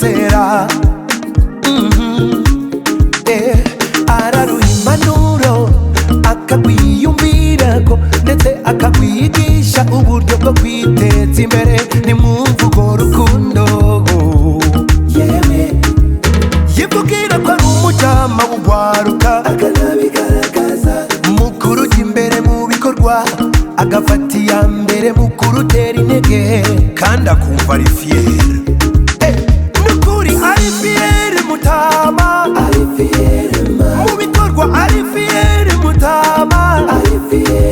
kwizera. Araruha impanuro akakwiyumvirako ndetse akakwigisha uburyo bwo kwiteza imbere. Nimwumve urwo rukundo yivugira ko ari umujama w'ugwaruka akanabigaragaza mu kurujya imbere mu bikorwa agafata iya mbere mu kurutera intege kandi akumva ari fier. Nukuri ari fier mutama, ari fier mu bikorwa ari fier mutama, ari fier